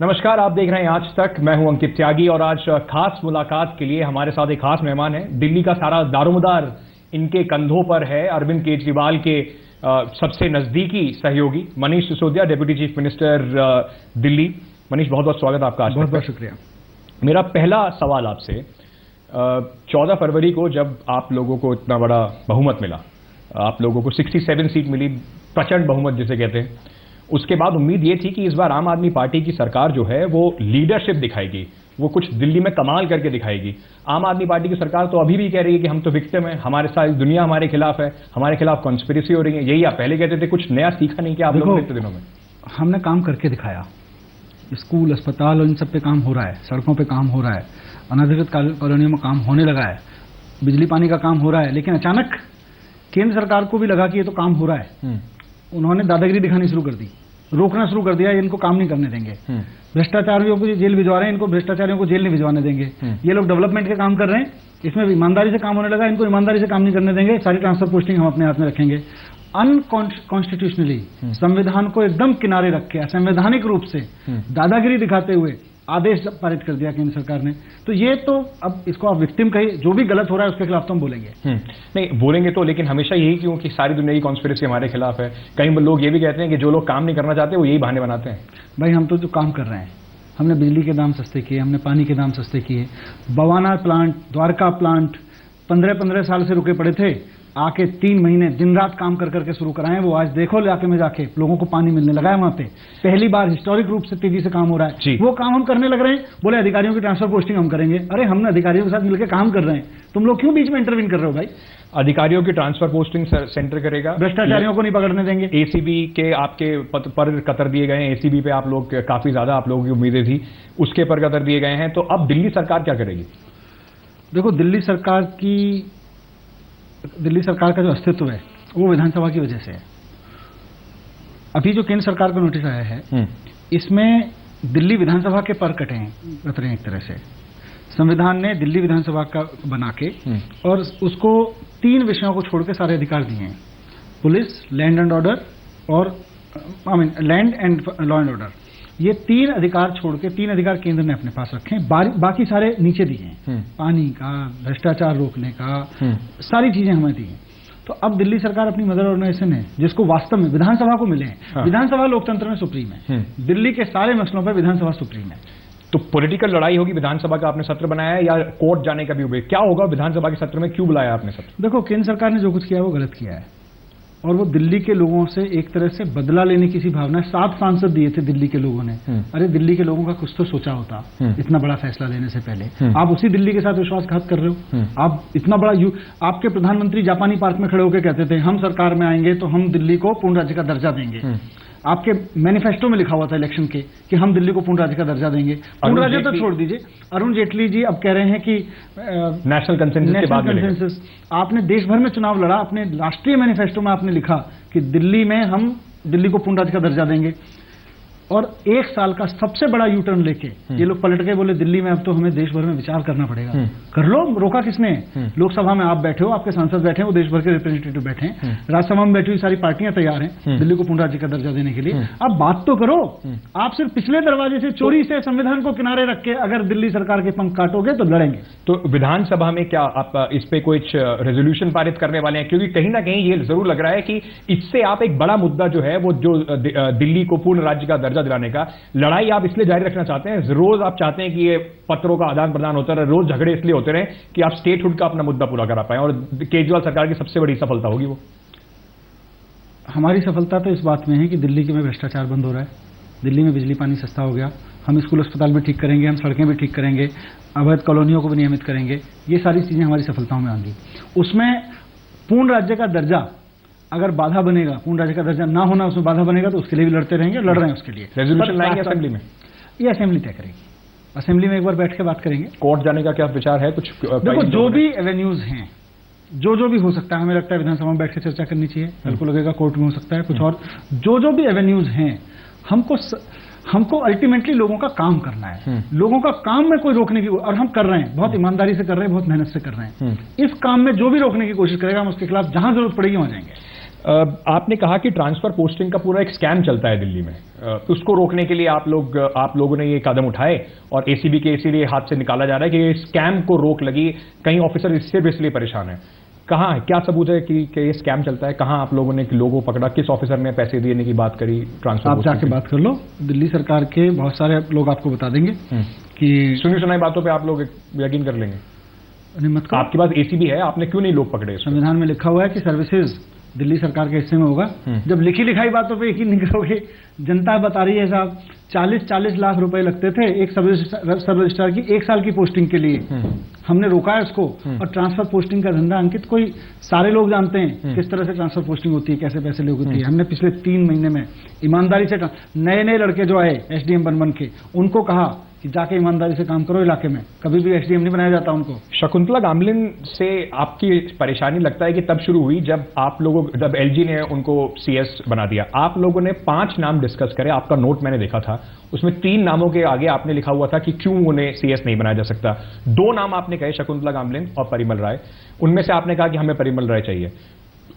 नमस्कार, आप देख रहे हैं आज तक। मैं हूं अंकित त्यागी और आज खास मुलाकात के लिए हमारे साथ एक खास मेहमान है। दिल्ली का सारा दारोमदार इनके कंधों पर है। अरविंद केजरीवाल के सबसे नजदीकी सहयोगी Manish Sisodia, deputy chief minister Delhi. Manish, बहुत बहुत स्वागत आपका। आज बहुत बहुत शुक्रिया। मेरा पहला सवाल आपसे, 14 फरवरी को जब आप लोगों को इतना बड़ा बहुमत मिला, आप लोगों को 67 सीट मिली, प्रचंड बहुमत जिसे कहते हैं, उसके बाद उम्मीद ये थी कि इस बार आम आदमी पार्टी की सरकार जो है वो लीडरशिप दिखाएगी, वो कुछ दिल्ली में कमाल करके दिखाएगी। आम आदमी पार्टी की सरकार तो अभी भी कह रही है कि हम तो विक्टिम हैं, हमारे सारी दुनिया हमारे खिलाफ है, हमारे खिलाफ कॉन्स्पिरेसी हो रही है। यही आप पहले कहते थे, कुछ नया सीखा नहीं क्या आप लोगों ने इतने दिनों में? हमने काम करके दिखाया। स्कूल, अस्पताल और इन सब पे काम हो रहा है, सड़कों पे काम हो रहा है, अनधिकृत कॉलोनियों में काम होने लगा है, बिजली पानी का काम हो रहा है। लेकिन अचानक केंद्र सरकार को भी लगा कि ये तो काम हो रहा है, उन्होंने दादागिरी दिखानी शुरू कर दी, रोकना शुरू कर दिया, इनको काम नहीं करने देंगे। भ्रष्टाचारियों को जेल भिजवा रहे हैं, इनको भ्रष्टाचारियों को जेल नहीं भिजवाने देंगे। ये लोग डेवलपमेंट के काम कर रहे हैं, इसमें ईमानदारी से काम होने लगा, इनको ईमानदारी से काम नहीं करने देंगे। सारी ट्रांसफर पोस्टिंग हम अपने हाथ में रखेंगे। अनकॉन्स्टिट्यूशनली संविधान को एकदम किनारे रख के असंवैधानिक रूप से दादागिरी दिखाते हुए आदेश पारित कर दिया केंद्र सरकार ने। तो ये तो अब इसको आप विक्टिम कहिए, जो भी गलत हो रहा है उसके खिलाफ तो हम बोलेंगे। नहीं बोलेंगे तो, लेकिन हमेशा यही क्यों कि सारी दुनिया की कॉन्स्पिरेसी हमारे खिलाफ है। कई लोग ये भी कहते हैं कि जो लोग काम नहीं करना चाहते वो यही बहाने बनाते हैं। भाई, हम तो जो काम कर रहे हैं, हमने बिजली के दाम सस्ते किए, हमने पानी के दाम सस्ते किए। बवाना प्लांट, द्वारका प्लांट 15-15 साल से रुके पड़े थे, आके 3 महीने दिन रात काम कर करके शुरू कराएं। वो आज देखो इलाके में जाके लोगों को पानी मिलने लगा है। वहां पे पहली बार हिस्टोरिक रूप से तेजी से काम हो रहा है। वो काम हम करने लग रहे हैं। बोले अधिकारियों की ट्रांसफर पोस्टिंग हम करेंगे। अरे, हमने अधिकारियों के साथ मिलकर काम कर रहे हैं, तुम लोग क्यों बीच में इंटरवीन कर रहे हो भाई? अधिकारियों की ट्रांसफर पोस्टिंग सेंटर करेगा, भ्रष्टाचारियों को नहीं पकड़ने देंगे। एसीबी के आपके पद पर कतर दिए गए हैं। एसीबी पे आप लोग काफी ज्यादा आप लोगों की उम्मीदें थी, उसके पर कतर दिए गए हैं। तो अब दिल्ली सरकार क्या करेगी? देखो, दिल्ली सरकार का जो अस्तित्व है वो विधानसभा की वजह से है। अभी जो केंद्र सरकार का नोटिस आया है, इसमें दिल्ली विधानसभा के पर कटे हैं एक तरह से। संविधान ने दिल्ली विधानसभा का बना के और उसको 3 विषयों को छोड़ के सारे अधिकार दिए हैं। पुलिस, लैंड एंड ऑर्डर और land and law and order. ये 3 अधिकार छोड़ के 3 अधिकार केंद्र ने अपने पास रखे हैं, बाकी सारे नीचे दिए हैं। पानी का, भ्रष्टाचार रोकने का, सारी चीजें हमें दी हैं। तो अब दिल्ली सरकार अपनी मदर ऑर्गेनाइजेशन है जिसको वास्तव में विधानसभा को मिले हैं। विधानसभा लोकतंत्र में सुप्रीम है। दिल्ली के सारे मसलों पर विधानसभा सुप्रीम है। तो पॉलिटिकल लड़ाई होगी। विधानसभा का आपने सत्र बनाया है या कोर्ट जाने का भी होगा? क्या होगा विधानसभा के सत्र में? क्यों बुलाया आपने सत्र? देखो, केंद्र सरकार ने जो कुछ किया है वो गलत किया है और वो दिल्ली के लोगों से एक तरह से बदला लेने की सी भावना है। 7 सांसद दिए थे दिल्ली के लोगों ने। अरे, दिल्ली के लोगों का कुछ तो सोचा होता इतना बड़ा फैसला लेने से पहले। आप उसी दिल्ली के साथ विश्वासघात कर रहे हो। आप इतना बड़ा आपके प्रधानमंत्री जापानी पार्क में खड़े होकर कहते थे हम सरकार में आएंगे तो हम दिल्ली को पूर्ण राज्य का दर्जा देंगे। आपके मैनिफेस्टो में लिखा हुआ था इलेक्शन के कि हम दिल्ली को पूर्ण राज्य का दर्जा देंगे। पूर्ण राज्य तो छोड़ दीजिए, अरुण जेटली जी अब कह रहे हैं कि नेशनल कंसेंसस। आपने देश भर में चुनाव लड़ा, अपने राष्ट्रीय मैनिफेस्टो में आपने लिखा कि दिल्ली में हम दिल्ली को पूर्ण राज्य का दर्जा देंगे। और 1 साल का सबसे बड़ा यू टर्न लेके ये लोग पलट गए, बोले दिल्ली में अब तो हमें देश भर में विचार करना पड़ेगा। कर लो, रोका किसने? लोकसभा में आप बैठे हो, आपके सांसद बैठे हैं, वो देश भर के रिप्रेजेंटेटिव बैठे हैं, राज्यसभा में बैठी हुई सारी पार्टियां तैयार हैं दिल्ली को पूर्ण राज्य का दर्जा देने के लिए। अब बात तो करो। आप सिर्फ पिछले दरवाजे से चोरी से संविधान को किनारे रख के अगर दिल्ली सरकार के पंख काटोगे तो लड़ेंगे। तो विधानसभा में क्या आप इस पे कोई रेजोल्यूशन पारित करने वाले हैं? क्योंकि कहीं ना कहीं ये जरूर लग रहा है कि इससे आप एक बड़ा मुद्दा जो है वो जो दिल्ली को पूर्ण राज्य का दर्जा दिलाने का लड़ाई आप इसलिए जारी रखना चाहते हैं। रोज आप चाहते हैं कि ये पत्रों का आदान प्रदान होता रहे, रोज झगड़े इसलिए होते रहे कि आप स्टेटहुड का अपना मुद्दा पूरा करा पाए, और केजरीवाल सरकार की सबसे बड़ी सफलता होगी वो। हमारी सफलता तो इस बात में है कि दिल्ली में भ्रष्टाचार बंद हो रहा है, दिल्ली में बिजली पानी सस्ता हो गया, हम स्कूल अस्पताल भी ठीक करेंगे, हम सड़कें भी ठीक करेंगे, अवैध कॉलोनियों को भी नियमित करेंगे। ये सारी चीजें हमारी सफलताओं में आएंगी। उसमें पूर्ण राज्य का दर्जा अगर बाधा बनेगा, पूर्ण राज्य का दर्जा ना होना उसमें बाधा बनेगा, तो उसके लिए भी लड़ते रहेंगे, लड़ रहे हैं उसके लिए। रेजोल्यूशन लाएंगे असेंबली में? ये असेंबली तय करेगी। असेंबली में एक बार बैठ के बात करेंगे। कोर्ट जाने का क्या विचार है? कुछ देखो, जो भी एवेन्यूज हैं, जो भी हो सकता है, हमें लगता है विधानसभा में बैठ के चर्चा करनी चाहिए। कल को लगेगा कोर्ट में हो सकता है कुछ और। जो भी एवेन्यूज हैं, हमको अल्टीमेटली लोगों का काम करना है। लोगों का काम में कोई रोकने की, और हम कर रहे हैं, बहुत ईमानदारी से कर रहे हैं, बहुत मेहनत से कर रहे हैं। इस काम में जो भी रोकने की कोशिश करेगा हम उसके खिलाफ जहां जरूरत पड़ेगी वहां जाएंगे। आपने कहा कि ट्रांसफर पोस्टिंग का पूरा एक स्कैम चलता है दिल्ली में। उसको रोकने के लिए आप लोगों ने ये कदम उठाए और एसीबी के इसीलिए हाथ से निकाला जा रहा है कि ये स्कैम को रोक लगी। कई ऑफिसर इससे भी इसलिए परेशान है। कहाँ है, क्या सबूत है कि ये स्कैम चलता है? कहाँ आप लोगों ने लोगों को पकड़ा? किस ऑफिसर ने पैसे देने की बात करी? ट्रांसफर आप जाके बात कर लो, दिल्ली सरकार के बहुत सारे लोग आपको बता देंगे कि सुनी सुनाई बातों पे आप लोग यकीन कर लेंगे। मत करो। आपके पास एसीबी है, आपने क्यों नहीं लोग पकड़े? संविधान में लिखा हुआ है कि सर्विसेज दिल्ली सरकार के हिस्से में होगा। जब लिखी लिखाई बातों पे यकीन नहीं करोगे, जनता बता रही है साहब, 40-40 लाख रुपए लगते थे एक सब रजिस्ट्रार की 1 साल की पोस्टिंग के लिए। हमने रोका है उसको। और ट्रांसफर पोस्टिंग का धंधा अंकित कोई सारे लोग जानते हैं किस तरह से ट्रांसफर पोस्टिंग होती है, कैसे पैसे लोग होती है। हमने पिछले 3 महीने में ईमानदारी से नए लड़के जो आए एसडीएम बन के, उनको कहा कि जाके ईमानदारी से काम करो इलाके में। कभी भी एसडीएम नहीं बनाया जाता उनको। शकुंतला गामलिन से आपकी परेशानी लगता है कि तब शुरू हुई जब एलजी ने उनको सीएस बना दिया। आप लोगों ने 5 नाम डिस्कस करे, आपका नोट मैंने देखा था, उसमें 3 नामों के आगे आपने लिखा हुआ था कि क्यों उन्हें सीएस नहीं बनाया जा सकता। 2 नाम आपने कहे, शकुंतला गामलिन और परिमल राय। उनमें से आपने कहा कि हमें परिमल राय चाहिए।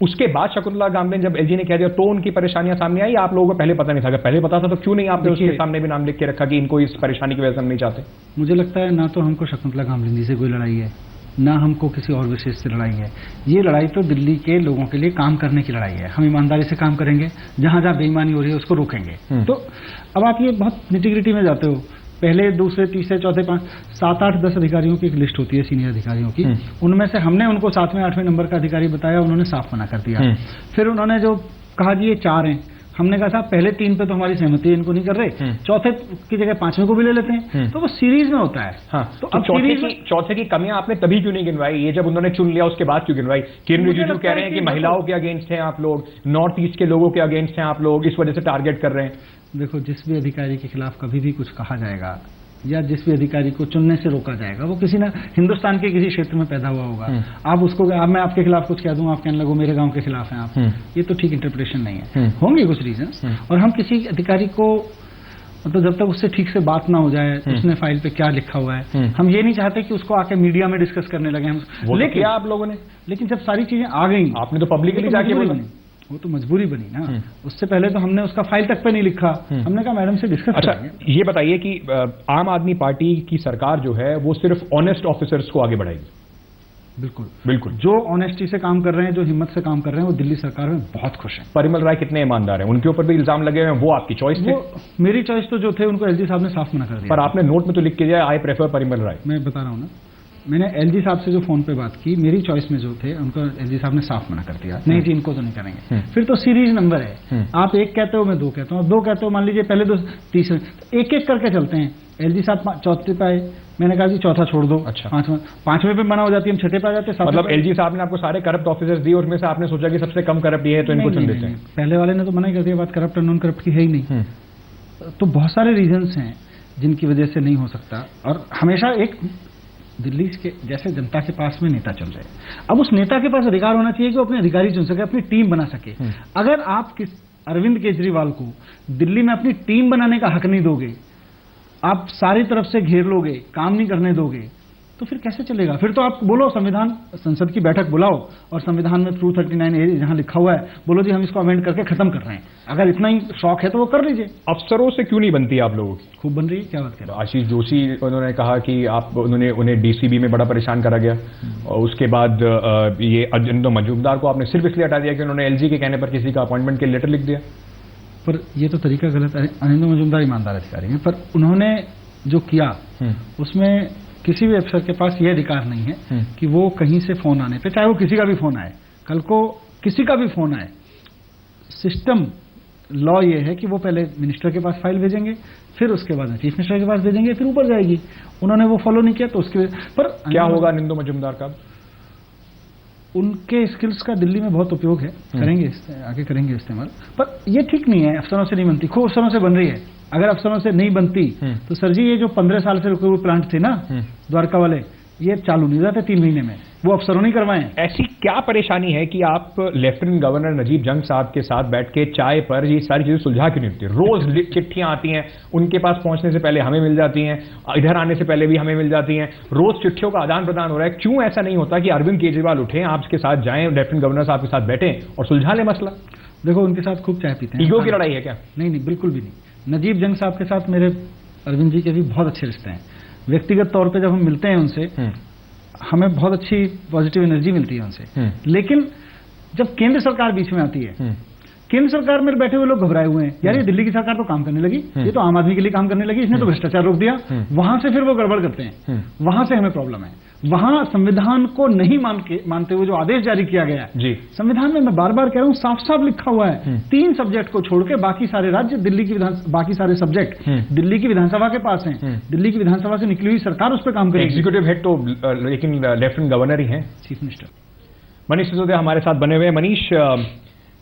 उसके बाद शकुंतला गामलिन जब एलजी ने कह दिया तो उनकी परेशानियां सामने आई। आप लोगों को पहले पता नहीं था? अगर पहले पता था तो क्यों नहीं आपने उसके सामने भी नाम लिख के रखा कि इनको इस परेशानी की वजह से हम नहीं चाहते? मुझे लगता है ना तो हमको शकुंतला गामलिन जी से कोई लड़ाई है, ना हमको किसी और विशेष से लड़ाई है। ये लड़ाई तो दिल्ली के लोगों के लिए काम करने की लड़ाई है। हम ईमानदारी से काम करेंगे, जहां जहां बेईमानी हो रही है उसको रोकेंगे। तो अब आप ये बहुत निटिग्रिटी में जाते हो। पहले, दूसरे, तीसरे, चौथे, 5, 7, 8, 10 अधिकारियों की एक लिस्ट होती है सीनियर अधिकारियों की। उनमें से हमने उनको 7वें 8वें नंबर का अधिकारी बताया, उन्होंने साफ मना कर दिया। फिर उन्होंने जो कहा जी ये 4 हैं, हमने कहा था पहले 3 पे तो हमारी सहमति है, इनको नहीं कर रहे, चौथे की जगह 5वें को भी ले लेते हैं। तो वो सीरीज में होता है। हाँ, तो अब चौथे की कमियां आपने तभी क्यों नहीं गिनवाई? ये जब उन्होंने चुन लिया उसके बाद क्यों गिनवाई? किरण रिजिजू कह रहे हैं कि महिलाओं के अगेंस्ट हैं आप लोग, नॉर्थ ईस्ट के लोगों के अगेंस्ट हैं आप लोग, इस वजह से टारगेट कर रहे हैं। देखो, जिस भी अधिकारी के खिलाफ कभी भी कुछ कहा जाएगा या जिस भी अधिकारी को चुनने से रोका जाएगा, वो किसी ना हिंदुस्तान के किसी क्षेत्र में पैदा हुआ होगा। आप उसको, मैं आपके खिलाफ कुछ कह दूं, आप कहने लगो मेरे गांव के खिलाफ हैं आप, ये तो ठीक इंटरप्रिटेशन नहीं है। होंगे कुछ रीजन। और हम किसी अधिकारी को, मतलब जब तक उससे ठीक से बात ना हो जाए, उसने फाइल पे क्या लिखा हुआ है, हम ये नहीं चाहते कि उसको आके मीडिया में डिस्कस करने लगे हम। लेकिन आप लोगों ने, लेकिन जब सारी चीजें आ गई, आपने तो पब्लिकली जाके बोला, वो तो मजबूरी बनी ना। उससे पहले तो हमने उसका फाइल तक पे नहीं लिखा। हमने कहा मैडम से डिस्कस करेंगे। ये बताइए कि आम आदमी पार्टी की सरकार जो है वो सिर्फ ऑनेस्ट ऑफिसर्स को आगे बढ़ाएगी? बिल्कुल बिल्कुल। जो ऑनेस्टी से काम कर रहे हैं, जो हिम्मत से काम कर रहे हैं, वो दिल्ली सरकार में बहुत खुश हैं। परिमल राय कितने ईमानदार हैं? उनके ऊपर भी इल्जाम लगे हुए हैं, वो आपकी चॉइस थी? मेरी चॉइस तो जो थे उनको एलजी साहब ने साफ मना कर दिया। पर आपने नोट में तो लिख के दिया आई प्रेफर परिमल राय। मैं बता रहा हूँ ना, मैंने एलजी साहब से जो फोन पे बात की, मेरी चॉइस में जो थे उनको एलजी साहब ने साफ मना कर दिया, नहीं जी इनको तो नहीं करेंगे। फिर तो सीरीज नंबर है, आप 1 कहते हो मैं 2 कहता हूँ, 2 कहते हो, मान लीजिए पहले 2 तीसरे, एक एक करके चलते हैं। एलजी साहब 4थे पे आए, मैंने कहा जी चौथा छोड़ दो। अच्छा, 5वें पे मना हो जाती है, हम 6ठे पे आ जाते हैं। मतलब एलजी साहब ने आपको सारे करप्ट ऑफिसर्स दिए, उसमें से आपने सोचा कि सबसे कम करप्ट ये है तो इनको चुन देते हैं? पहले वाले ने तो मना ही कर दिया, बात करप्ट और नॉन करप्ट की है ही नहीं। तो बहुत सारे रीजंस हैं जिनकी वजह से नहीं हो सकता। और हमेशा एक दिल्ली के जैसे जनता के पास में नेता चल रहे हैं, अब उस नेता के पास अधिकार होना चाहिए कि वो अपने अधिकारी चुन सके, अपनी टीम बना सके। अगर आप अरविंद केजरीवाल को दिल्ली में अपनी टीम बनाने का हक नहीं दोगे, आप सारी तरफ से घेर लोगे, काम नहीं करने दोगे, तो फिर कैसे चलेगा? फिर तो आप बोलो संविधान, संसद की बैठक बुलाओ और संविधान में 239A जहां लिखा हुआ है, बोलो जी हम इसको अमेंड करके खत्म कर रहे हैं। अगर इतना ही शौक है तो वो कर लीजिए। अफसरों से क्यों नहीं बनती आप लोगों की? खूब बन रही है, क्या बात कर रहे हैं? आशीष जोशी उन्होंने कहा कि उन्हें डीसीबी में बड़ा परेशान करा गया, और उसके बाद ये अरविंद मजूमदार को आपने सिर्फ इसलिए हटा दिया कि उन्होंने एलजी के कहने पर किसी का अपॉइंटमेंट के लेटर लिख दिया। पर ये तो तरीका गलत है। अरविंद मजूमदार ईमानदार अधिकारी हैं, पर उन्होंने जो किया उसमें किसी भी अफसर के पास यह अधिकार नहीं है कि वो कहीं से फोन आने पे, चाहे वो किसी का भी फोन आए, कल को किसी का भी फोन आए, सिस्टम लॉ ये है कि वो पहले मिनिस्टर के पास फाइल भेजेंगे, फिर उसके बाद चीफ मिनिस्टर के पास भेजेंगे, फिर ऊपर जाएगी। उन्होंने वो फॉलो नहीं किया तो उसके पर क्या होगा अरविंद मजूमदार का? उनके स्किल्स का दिल्ली में बहुत उपयोग है, करेंगे आगे करेंगे इस्तेमाल। पर ये ठीक नहीं है, अफसरों से नहीं बनती, खूब अफसरों से बन रही है। अगर अफसरों से नहीं बनती तो सर जी ये जो 15 साल से रुके हुए प्लांट थे ना द्वारका वाले, ये चालू नहीं हो जाते 3 महीने में, वो अफसरों नहीं करवाएं। ऐसी क्या परेशानी है कि आप लेफ्टिनेंट गवर्नर नजीब जंग साहब के साथ बैठ के चाय पर ये सारी चीजें सुलझा क्यों नहीं होती? रोज चिट्ठियां आती हैं, उनके पास पहुंचने से पहले हमें मिल जाती हैं, इधर आने से पहले भी हमें मिल जाती हैं, रोज चिट्ठियों का आदान प्रदान हो रहा है। क्यों ऐसा नहीं होता कि अरविंद केजरीवाल उठें, आपके साथ जाएं, लेफ्टिनेंट गवर्नर साहब के साथ बैठें और सुलझा ले मसला? देखो, उनके साथ खूब चाय पीते हैं। ईगो की लड़ाई है क्या? नहीं, बिल्कुल भी नहीं। नजीब जंग साहब के साथ मेरे, अरविंद जी के भी बहुत अच्छे रिश्ते हैं। व्यक्तिगत तौर पे जब हम मिलते हैं उनसे, हमें बहुत अच्छी पॉजिटिव एनर्जी मिलती है उनसे। लेकिन जब केंद्र सरकार बीच में आती है, केंद्र सरकार में बैठे हुए लोग घबराए हुए हैं, यार ये दिल्ली की सरकार तो काम करने लगी, ये तो आम आदमी के लिए काम करने लगी, इसने तो भ्रष्टाचार रोक दिया। वहां से फिर वो गड़बड़ करते हैं, वहां से हमें प्रॉब्लम है। वहां संविधान को नहीं मानते हुए जो आदेश जारी किया गया है जी, संविधान में मैं बार बार कह रहा हूं, साफ साफ लिखा हुआ है 3 सब्जेक्ट को छोड़ के बाकी सारे राज्य बाकी सारे सब्जेक्ट दिल्ली की विधानसभा के पास हैं। दिल्ली की विधानसभा से निकली हुई सरकार उस पर काम करेगी। एग्जीक्यूटिव हेड तो लेकिन लेफ्टिनेंट गवर्नर ही है, चीफ मिनिस्टर। मनीष सिसोदिया हमारे साथ बने हुए हैं। मनीष,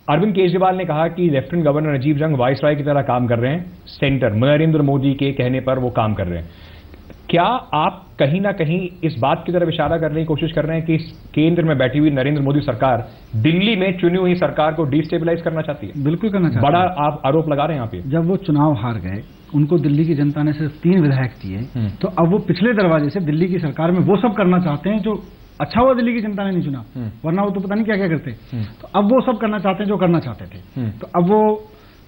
अरविंद केजरीवाल ने कहा कि लेफ्टिनेंट गवर्नर नजीब जंग वाइसराय की तरह काम कर रहे हैं, सेंटर नरेंद्र मोदी के कहने पर वो काम कर रहे हैं। क्या आप कहीं ना कहीं इस बात की तरफ इशारा करने की कोशिश कर रहे हैं कि केंद्र में बैठी हुई नरेंद्र मोदी सरकार दिल्ली में चुनी हुई सरकार को डिस्टेबलाइज करना चाहती है? बिल्कुल करना चाहती है। बड़ा आप आरोप लगा रहे हैं यहाँ पे। जब वो चुनाव हार गए, उनको दिल्ली की जनता ने सिर्फ 3 विधायक दिए, तो अब वो पिछले दरवाजे से दिल्ली की सरकार में वो सब करना चाहते हैं जो अच्छा हुआ दिल्ली की जनता ने नहीं चुना, वरना वो तो पता नहीं क्या क्या करते। तो अब वो सब करना चाहते हैं जो करना चाहते थे। तो अब वो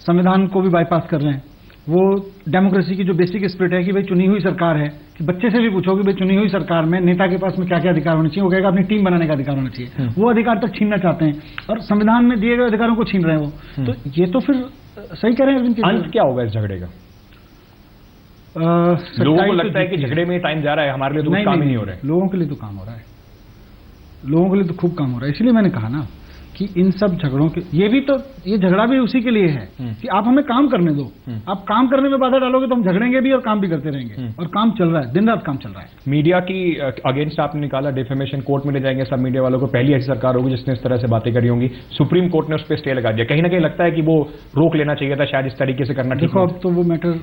संविधान को भी बाईपास कर रहे हैं। वो डेमोक्रेसी की जो बेसिक स्पिरिट है कि भाई चुनी हुई सरकार है, कि बच्चे से भी पूछो कि भाई चुनी हुई सरकार में नेता के पास में क्या क्या अधिकार होने चाहिए, वो कहेगा अपनी टीम बनाने का अधिकार होना चाहिए। वो अधिकार तक छीनना चाहते हैं और संविधान में दिए गए अधिकारों को छीन रहे हैं वो। तो ये तो फिर सही कह रहे हैं। अंत क्या होगा इस झगड़े का? लोगों को लगता है कि झगड़े में टाइम जा रहा है, हमारे लिए तो काम ही नहीं हो रहा है। लोगों के लिए तो काम हो रहा है, लोगों के लिए तो खूब काम हो रहा है। इसलिए मैंने कहा ना कि इन सब झगड़ों के, ये झगड़ा भी उसी के लिए है कि आप हमें काम करने दो। आप काम करने में बाधा डालोगे तो हम झगड़ेंगे भी और काम भी करते रहेंगे। और काम चल रहा है, दिन रात काम चल रहा है। मीडिया की अगेंस्ट आपने निकाला, डिफेमेशन कोर्ट में ले जाएंगे सब मीडिया वालों को। पहली ऐसी सरकार होगी जिसने इस तरह से बातें करी होंगी। सुप्रीम कोर्ट ने उस पर स्टे लगा दिया। कहीं ना कहीं लगता है कि वो रोक लेना चाहिए था, शायद इस तरीके से करना ठीक। देखो, अब तो वो मैटर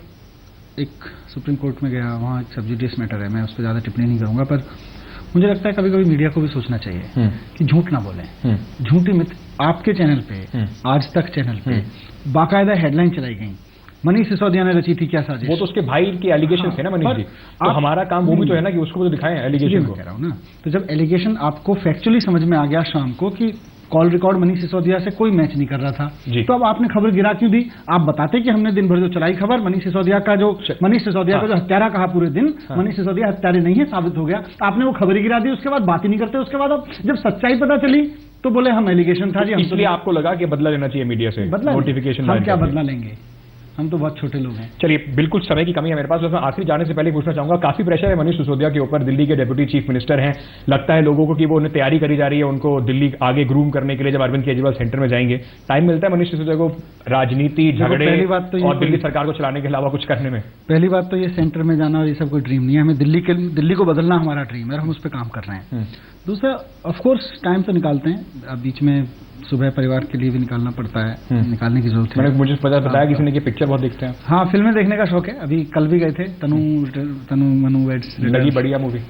एक सुप्रीम कोर्ट में गया, वहाँ एक सब्सिडियस मैटर है, मैं उस पर ज्यादा टिप्पणी नहीं करूंगा। पर मुझे लगता है कभी कभी मीडिया को भी सोचना चाहिए कि झूठ ना बोलें। झूठी मिथ आपके चैनल पे, आज तक चैनल पे बाकायदा हेडलाइन चलाई गई, मनीष सिसोदिया ने रची थी क्या साजिश। वो तो उसके भाई के एलिगेशन थे ना मनीष जी, तो हमारा काम वो भी तो है ना कि उसको तो दिखाएं एलिगेशन को। कह रहा हूं ना, तो जब एलिगेशन आपको फैक्चुअली समझ में आ गया शाम को कि कॉल रिकॉर्ड मनीष सिसोदिया से कोई मैच नहीं कर रहा था, तो अब आपने खबर गिरा क्यों दी? आप बताते कि हमने दिन भर जो चलाई खबर, मनीष सिसोदिया का जो हत्यारा कहा पूरे दिन, मनीष सिसोदिया हत्यारे नहीं है, साबित हो गया। आपने वो खबर ही गिरा दी, उसके बाद बात ही नहीं करते। उसके बाद अब जब सच्चाई पता चली तो बोले हम एलिगेशन था जी। इसलिए आपको लगा कि बदला लेना चाहिए मीडिया से, नोटिफिकेशन। हम क्या बदला लेंगे, हम तो बहुत छोटे लोग हैं। चलिए, बिल्कुल समय की कमी है मेरे पास। मैं आखिरी जाने से पहले पूछना चाहूंगा, काफी प्रेशर है मनीष सिसोदिया के ऊपर, दिल्ली के डेप्यूटी चीफ मिनिस्टर हैं। लगता है लोगों को कि वो उन्हें तैयारी करी जा रही है उनको दिल्ली आगे ग्रूम करने के लिए जब अरविंद केजरीवाल सेंटर में जाएंगे। टाइम मिलता है मनीष सिसोदिया को राजनीति, झगड़े और दिल्ली सरकार को चलाने के अलावा कुछ करने में? पहली बात तो ये सेंटर में जाना और ये सब कोई ड्रीम नहीं है। हमें दिल्ली को बदलना हमारा ड्रीम है और हम उस पर काम कर रहे हैं। दूसरा, ऑफकोर्स टाइम तो निकालते हैं, बीच में सुबह परिवार के लिए भी निकालना पड़ता है, निकालने की जरूरत है। मुझे बताया किसी ने कि पिक्चर बहुत देखते हैं। हाँ, फिल्में देखने का शौक है। अभी कल भी गए थे, तनु मनु वेड्स। लगी बढ़िया मूवी?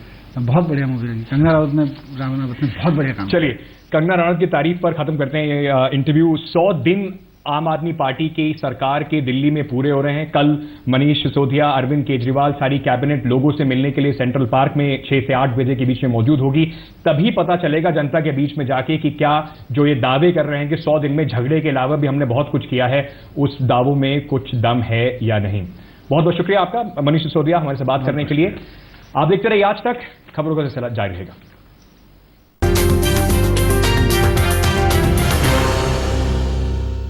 बहुत बढ़िया मूवी लगी। कंगना रावत ने बहुत बढ़िया काम। चलिए, कंगना रनौत की तारीफ पर खत्म करते हैं ये इंटरव्यू। 100 दिन आम आदमी पार्टी की सरकार के दिल्ली में पूरे हो रहे हैं। कल मनीष सिसोदिया, अरविंद केजरीवाल, सारी कैबिनेट लोगों से मिलने के लिए सेंट्रल पार्क में 6 से 8 बजे के बीच में मौजूद होगी। तभी पता चलेगा जनता के बीच में जाके कि क्या जो ये दावे कर रहे हैं कि 100 दिन में झगड़े के अलावा भी हमने बहुत कुछ किया है, उस दावों में कुछ दम है या नहीं। बहुत बहुत शुक्रिया आपका मनीष सिसोदिया हमारे से बात करने के लिए। आप देखते रहिए आज तक, खबरों का सिलसिला जारी रहेगा।